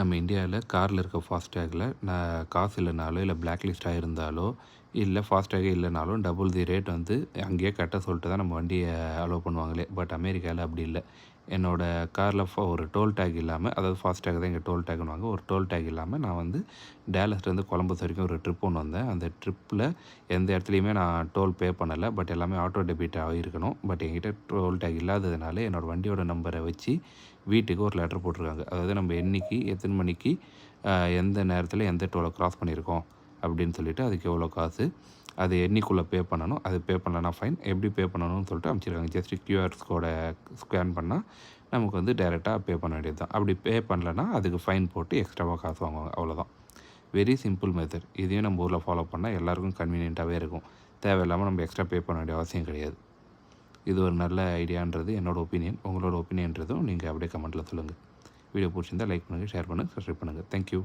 நம்ம இந்தியாவில் காரில் இருக்க ஃபாஸ்டேகில் நான் காசு இல்லைனாலோ இல்லை பிளாக் லிஸ்ட்டாக இருந்தாலோ இல்லை ஃபாஸ்டேகே இல்லைனாலும் டபுள் தி ரேட் வந்து அங்கேயே கட்ட சொல்லிட்டு தான் நம்ம வண்டியை அலோவ் பண்ணுவாங்களே. பட் அமெரிக்காவில் அப்படி இல்லை. என்னோடய காரில் ஒரு டோல் டேக் இல்லாமல், அதாவது ஃபாஸ்டேக் தான் இங்கே டோல் டேக்னுவாங்க, ஒரு டோல் டேக் இல்லாமல் நான் வந்து டேலஸ்லேருந்து கொலம்பஸ் வரைக்கும் ஒரு ட்ரிப் ஒன்று வந்தேன். அந்த ட்ரிப்பில் எந்த இடத்துலையுமே நான் டோல் பே பண்ணலை. பட் எல்லாமே ஆட்டோ டெபிட் ஆகிருக்கணும். பட் என்கிட்ட டோல் டேக் இல்லாததுனால என்னோடய வண்டியோட நம்பரை வச்சு வீட்டுக்கு ஒரு லெட்டர் போட்டிருக்காங்க. அதாவது நம்ம என்றைக்கு எத்தனை மணிக்கு எந்த நேரத்தில் எந்த டோலை க்ராஸ் பண்ணியிருக்கோம் அப்படின்னு சொல்லிவிட்டு அதுக்கு எவ்வளோ காசு, அது என்னைக்குள்ளே பே பண்ணணும், அது பே பண்ணலன்னா ஃபைன், எப்படி பே பண்ணணும்னு சொல்லிட்டு அனுப்பிச்சிருக்காங்க. ஜஸ்ட் கியூஆர் கோடை ஸ்கேன் பண்ணால் நமக்கு வந்து டைரெக்டாக பே பண்ண வேண்டியது தான். அப்படி பே பண்ணலன்னா அதுக்கு ஃபைன் போட்டு எக்ஸ்ட்ராவாக காசு வாங்குவாங்க. அவ்வளோதான். Very simple method. இதையும் நம்ம ஊரில் ஃபாலோ பண்ணால் எல்லாேருக்கும் கன்வீனியண்ட்டாகவே இருக்கும். தேவையில்லாமல் நம்ம எக்ஸ்ட்ரா பே பண்ண வேண்டிய அவசியம் கிடையாது. இது ஒரு நல்ல ஐடியான்றது என்னோடய ஒப்பீனியன். உங்களோட ஒப்பீனியன்றதும் நீங்கள் அப்படியே கமெண்ட்டில் சொல்லுங்கள். வீடியோ பிடிச்சிருந்தால் லைக் பண்ணுங்கள், ஷேர் பண்ணுங்கள், சப்ஸ்கிரைப் பண்ணுங்கள். தேங்க்யூ.